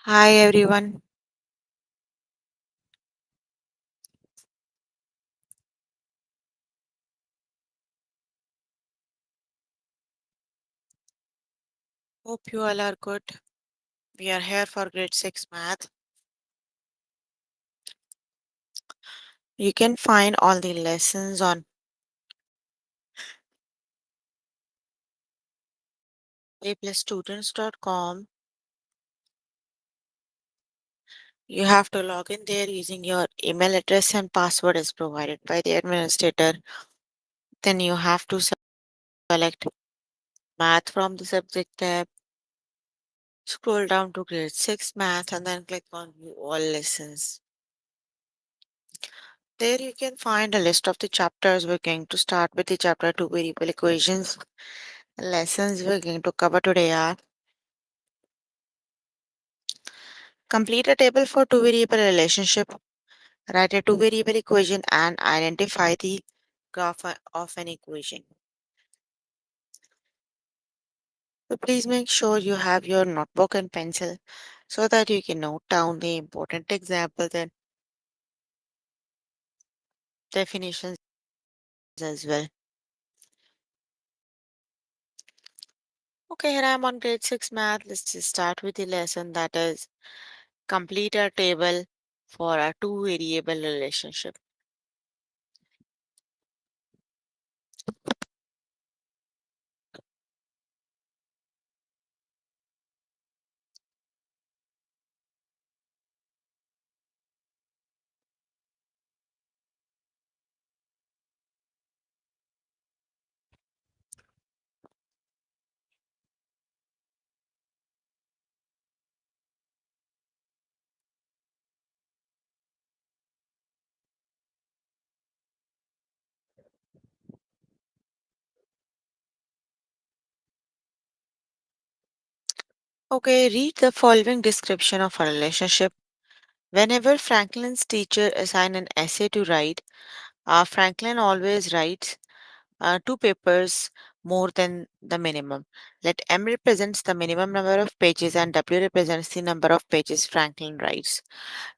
Hi everyone. Hope you all are good. We are here for grade 6 math. You can find all the lessons on aplusstudents.com. You have to log in there using your email address and password as provided by the administrator. Then you have to select math from the subject tab. Scroll down to grade 6 math and then click on view all lessons. There you can find a list of the chapters. We're going to start with the chapter 2 variable equations. Lessons we're going to cover today are complete a table for two variable relationship, write a two variable equation and identify the graph of an equation. So please make sure you have your notebook and pencil so that you can note down the important examples and definitions as well. Okay, here I am on grade 6 math. Let's just start with the lesson that is complete a table for a two variable relationship. Okay, read the following description of a relationship. Whenever Franklin's teacher assigned an essay to write, Franklin always writes two papers more than the minimum. Let M represents the minimum number of pages and W represents the number of pages Franklin writes.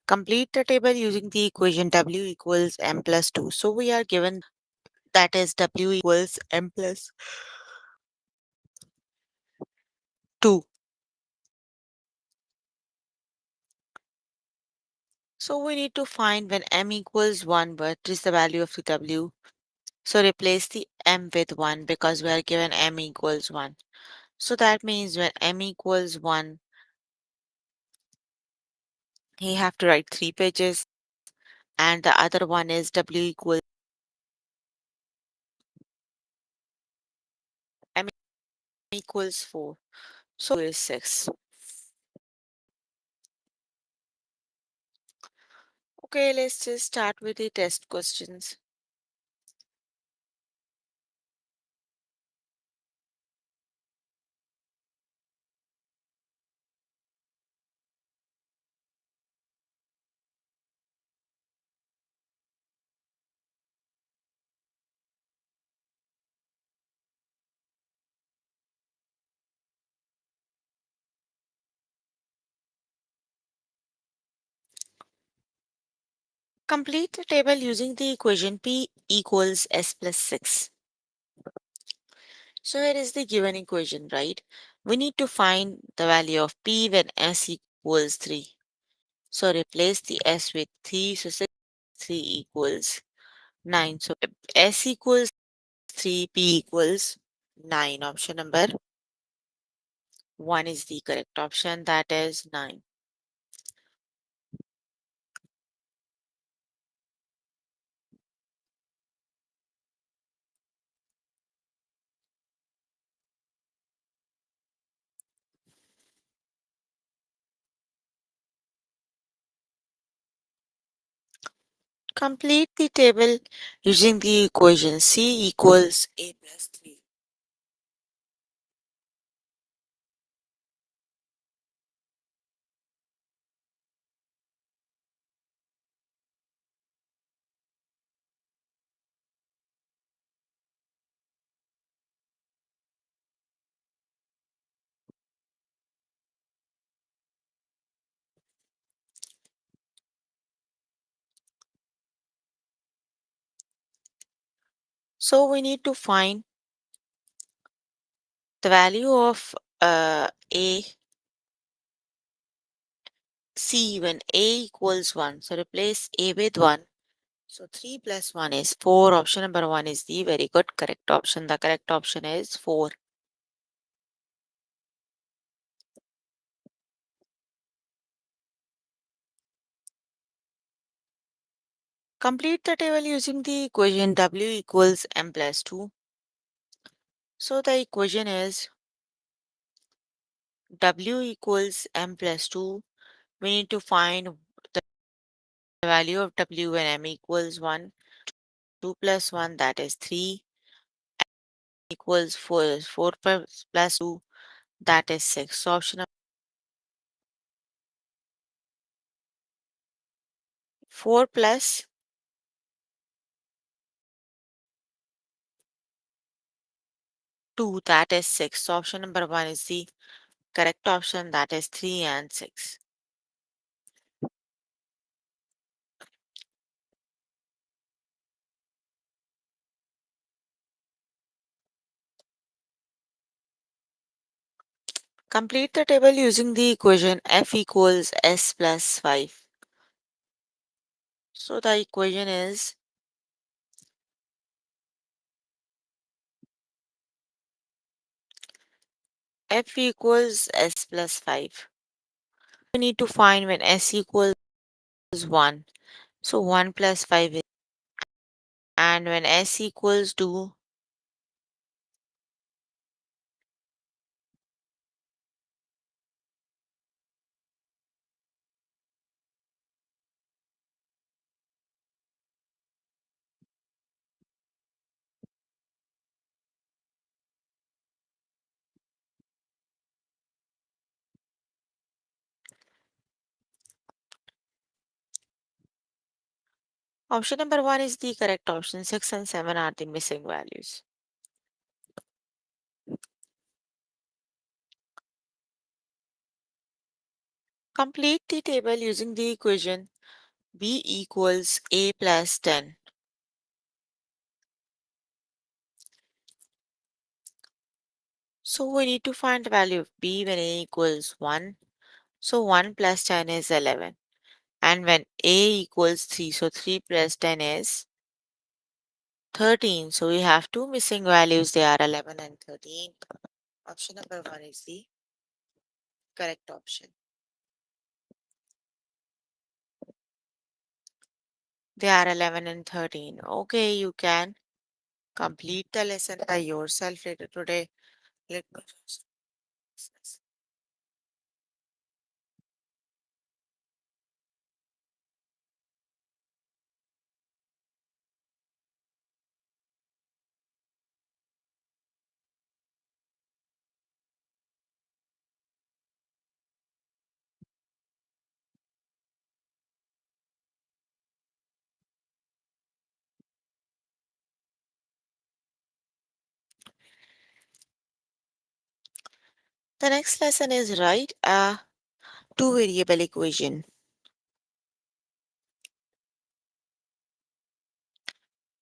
Complete the table using the equation W equals M plus 2. So we are given that is W equals M plus 2. So we need to find when M equals 1, what is the value of the W? So replace the M with 1 because we are given M equals 1. So that means when M equals 1, he have to write 3 pages and the other one is W M equals 4. So is 6. Okay, let's just start with the test questions. Complete the table using the equation P equals S plus 6. So here is the given equation, right? We need to find the value of P when S equals 3. So replace the S with 3. So 3 equals 9. So S equals 3, P equals 9. Option number 1 is the correct option, that is 9. Complete the table using the equation C equals A plus 3. So we need to find the value of a c when a equals 1. So replace a with 1. So 3 plus 1 is 4. Option number 1 is the very good correct option. The correct option is 4. Complete the table using the equation W equals m plus 2. So the equation is W equals m plus 2. We need to find the value of W when m equals 1. 2 plus 1 that is 3 equals 4. 4 plus 2 that is 6. So option number 4 plus 2 that is 6. So option number 1 is the correct option, that is 3 and 6. Complete the table using the equation F equals S plus 5. So the equation is F equals S plus 5. We need to find when S equals 1. So 1 plus 5 is, and when S equals 2, option number 1 is the correct option. 6 and 7 are the missing values. Complete the table using the equation B equals A plus 10. So we need to find the value of B when A equals 1. So 1 plus 10 is 11. And when A equals 3, so 3 plus 10 is 13. So we have two missing values. They are 11 and 13. Option number 1 is the correct option. They are 11 and 13. Okay, you can complete the lesson by yourself later today. Let me just. The next lesson is write a two variable equation.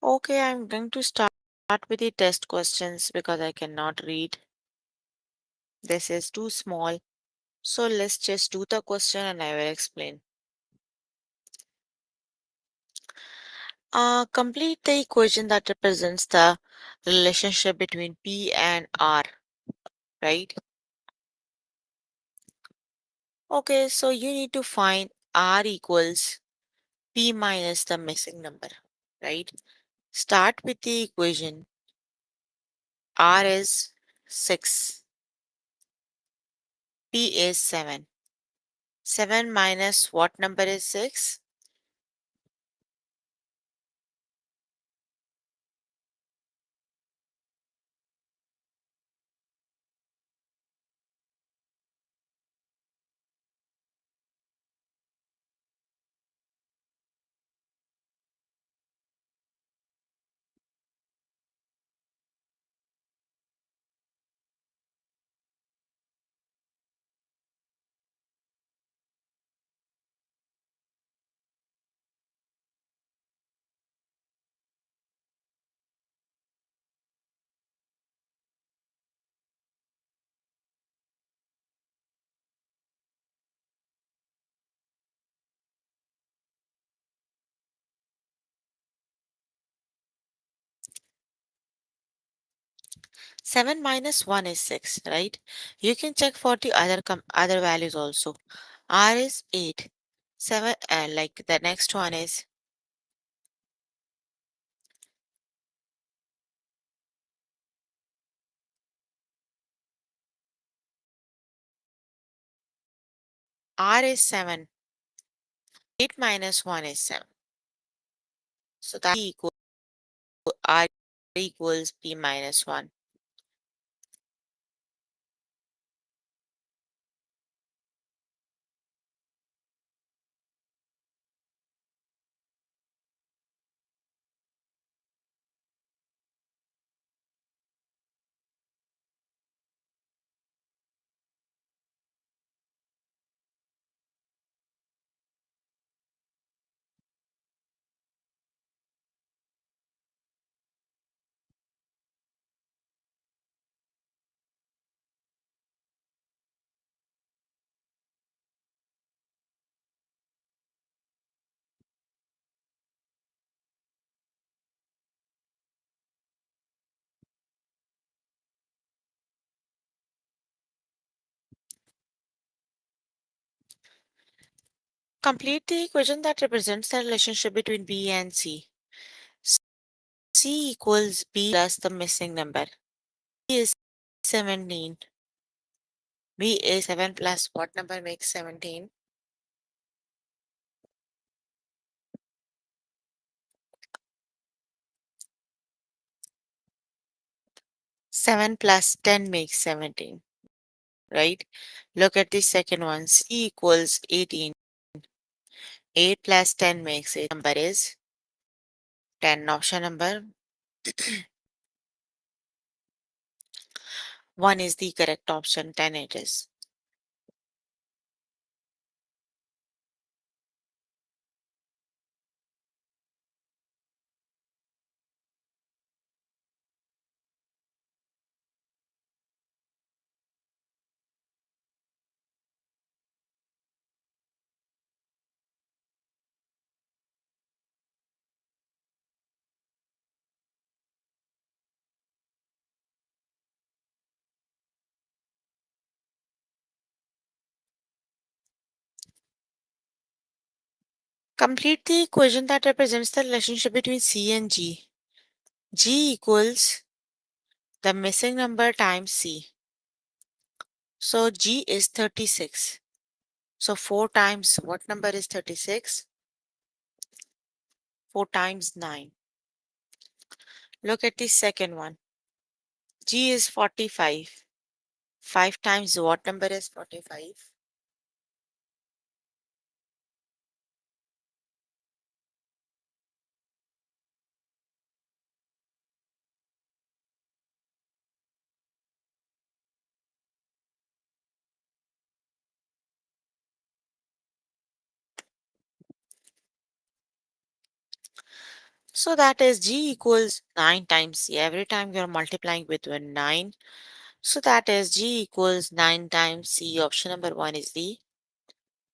Okay, I'm going to start with the test questions because I cannot read. This is too small. So let's just do the question and I will explain. Complete the equation that represents the relationship between P and R, right? Okay, so you need to find R equals P minus the missing number, right? Start with the equation. R is 6, P is 7. 7 minus what number is 6? 7 minus 1 is 6, right? You can check for the other values also. R is 8. 7, like the next one is R is 7. 8 minus 1 is 7. So that equals R equals P minus 1. Complete the equation that represents the relationship between B and C. C equals B plus the missing number. B is 17. B is 7 plus what number makes 17? 7 plus 10 makes 17, right? Look at the second one. C equals 18. 8 plus 10 makes it. Number is 10. Option number 1 is the correct option. 10 it is. Complete the equation that represents the relationship between C and G. G equals the missing number times C. So G is 36. So 4 times what number is 36? 4 times 9. Look at the second one. G is 45. 5 times what number is 45? So that is G equals 9 times C. Every time you're multiplying with 9. So that is G equals 9 times C. Option number 1 is the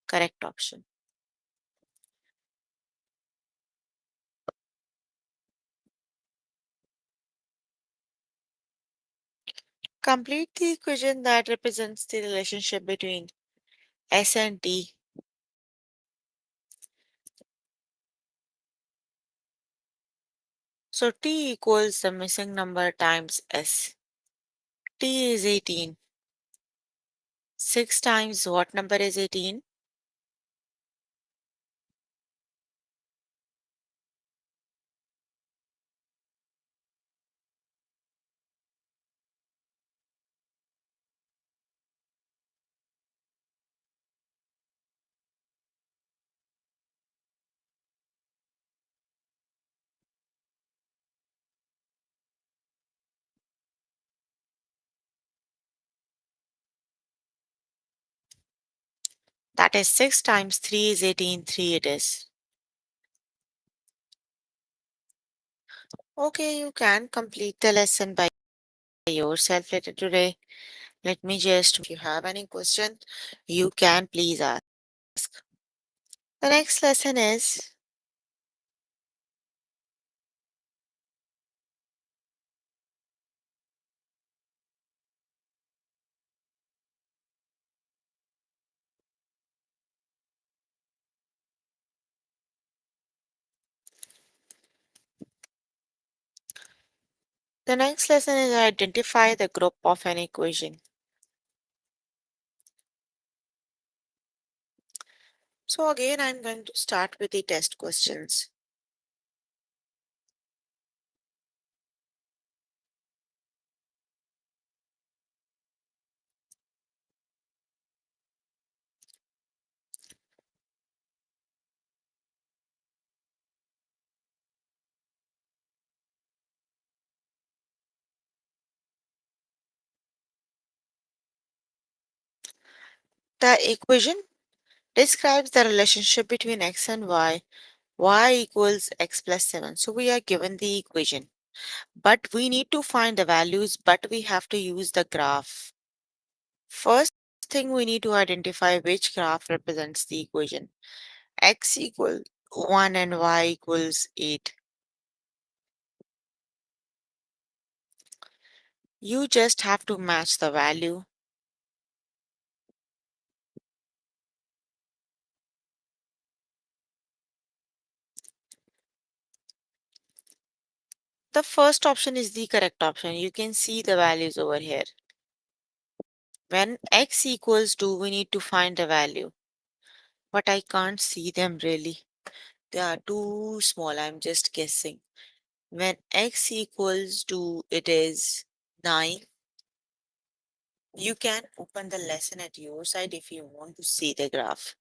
correct option. Complete the equation that represents the relationship between S and T. So T equals the missing number times S. T is 18. 6 times what number is 18? That is 6 times 3 is 18. 3 it is. Okay, you can complete the lesson by yourself later today. Let me just, if you have any question, you can please ask. The next lesson is The next lesson is identify the group of an equation. So again, I'm going to start with the test questions. The equation describes the relationship between x and y equals x plus 7. So we are given the equation, but we need to find the values, but we have to use the graph. First thing we need to identify which graph represents the equation. X equals 1 and y equals 8. You just have to match the value. The first option is the correct option. You can see the values over here. When x equals 2, we need to find the value, but I can't see them really. They are too small. I'm just guessing. When x equals to it is 9, you can open the lesson at your side if you want to see the graph.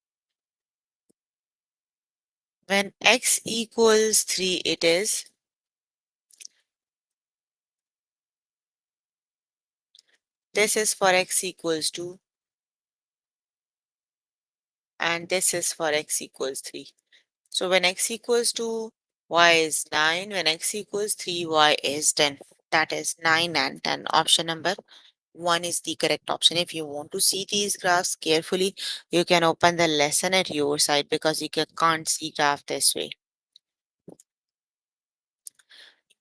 When x equals 3, it is this is for x equals 2 and this is for x equals 3. So when x equals 2, y is 9. When x equals 3, y is 10. That is 9 and 10. Option number 1 is the correct option. If you want to see these graphs carefully, you can open the lesson at your side because you can't see graph this way. You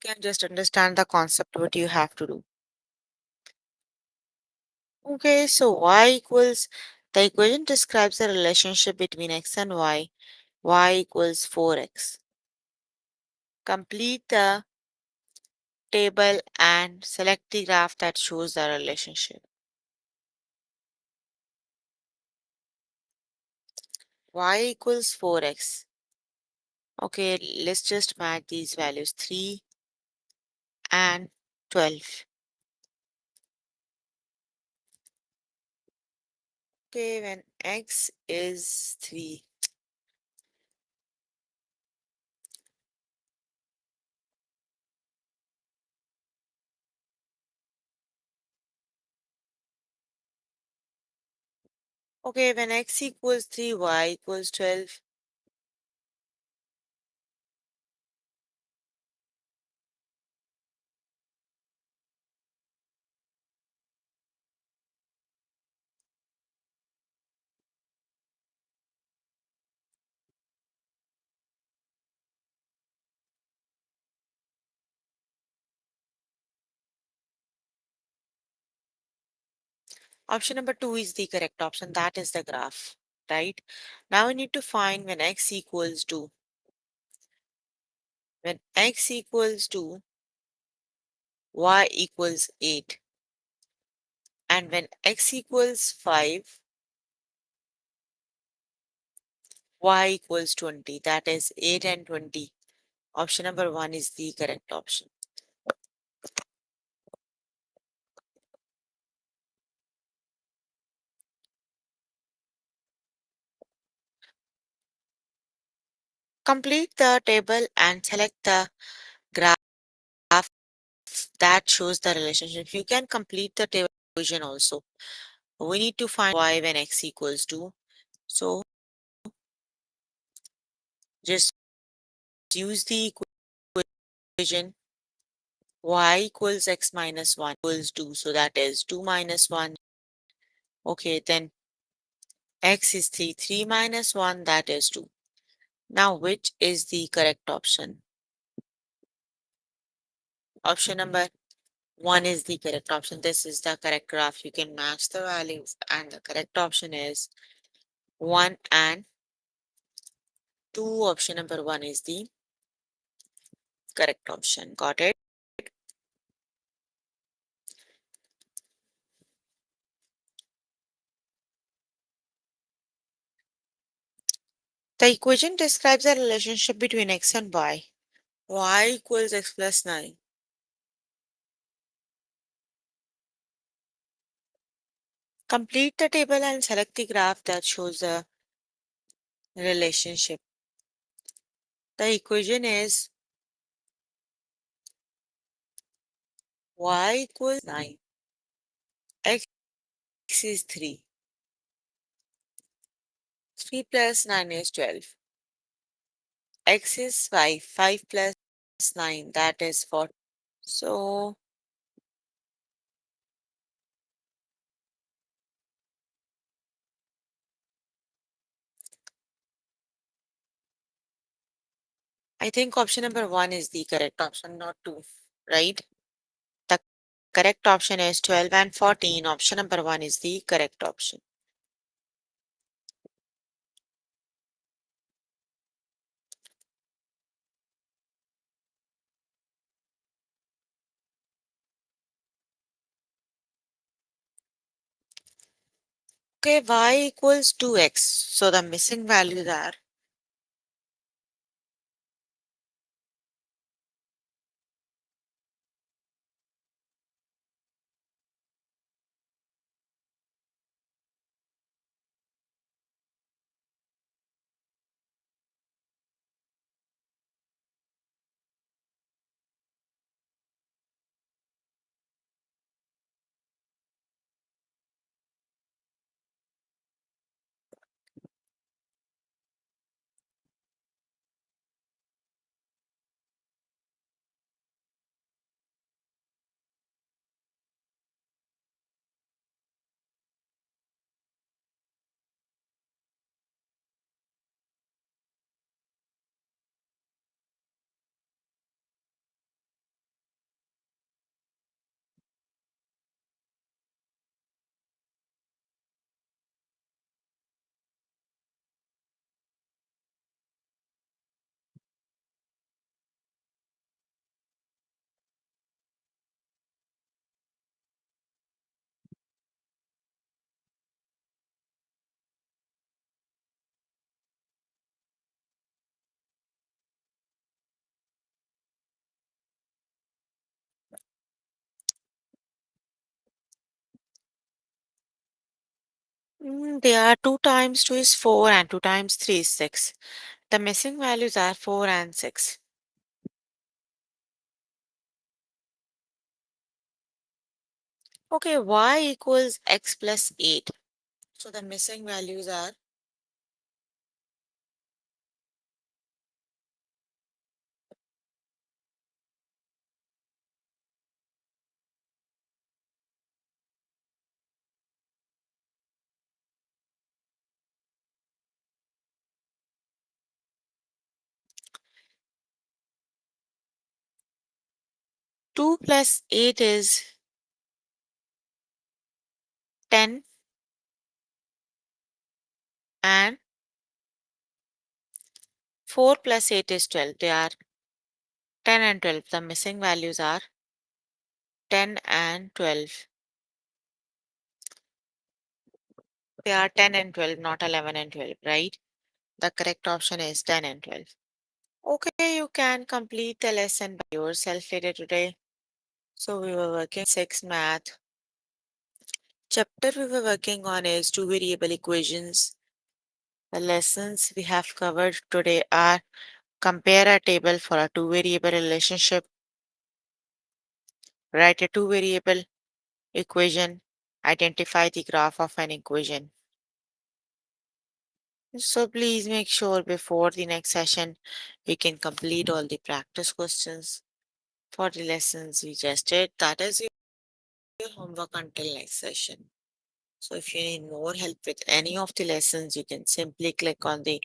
can just understand the concept what you have to do. Okay, so the equation describes the relationship between x and y equals 4x. Complete the table and select the graph that shows the relationship. Y equals 4x. Okay, let's just match these values 3 and 12. Okay, when x is 3. Okay, when x equals 3, y equals 12. Option number 2 is the correct option. That is the graph, right? Now we need to find when x equals 2. When x equals 2, y equals 8. And when x equals 5, y equals 20. That is 8 and 20. Option number 1 is the correct option. Complete the table and select the graph that shows the relationship. You can complete the table equation also. We need to find y when x equals 2. So just use the equation y equals x minus 1 equals 2. So that is 2 minus 1. Okay, then x is 3. 3 minus 1, that is 2. Now, which is the correct option? Option number 1 is the correct option. This is the correct graph. You can match the values, and the correct option is 1 and 2. Option number 1 is the correct option. Got it? The equation describes the relationship between x and y. Y equals x plus 9. Complete the table and select the graph that shows the relationship. The equation is y equals 9. X is 3. 3 plus 9 is 12. X is 5. 5 plus 9, that is 4. So I think option number 1 is the correct option, not 2, right? The correct option is 12 and 14. Option number 1 is the correct option. Okay, y equals 2x. So the missing values are they are 2 times 2 is 4 and 2 times 3 is 6. The missing values are 4 and 6. Okay, y equals x plus 8. So the missing values are 2 plus 8 is 10 and 4 plus 8 is 12. They are 10 and 12. The missing values are 10 and 12. They are 10 and 12, not 11 and 12, right? The correct option is 10 and 12. Okay, you can complete the lesson by yourself later today. So we were working 6 math. Chapter we were working on is two variable equations. The lessons we have covered today are compare a table for a two variable relationship, write a two variable equation, identify the graph of an equation. So please make sure before the next session we can complete all the practice questions for the lessons we just did. That is your homework until next session. So if you need more help with any of the lessons, you can simply click on the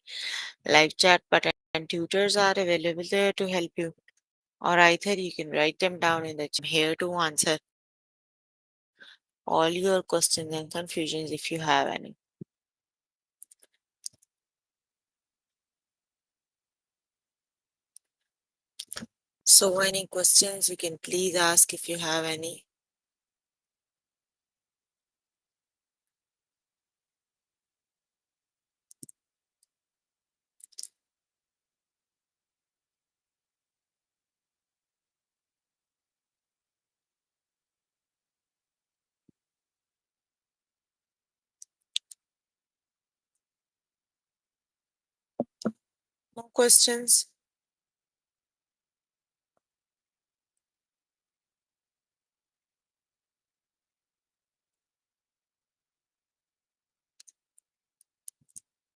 live chat button and tutors are available there to help you. Or either you can write them down in the chat. I'm here to answer all your questions and confusions if you have any. So any questions you can please ask if you have any. More questions?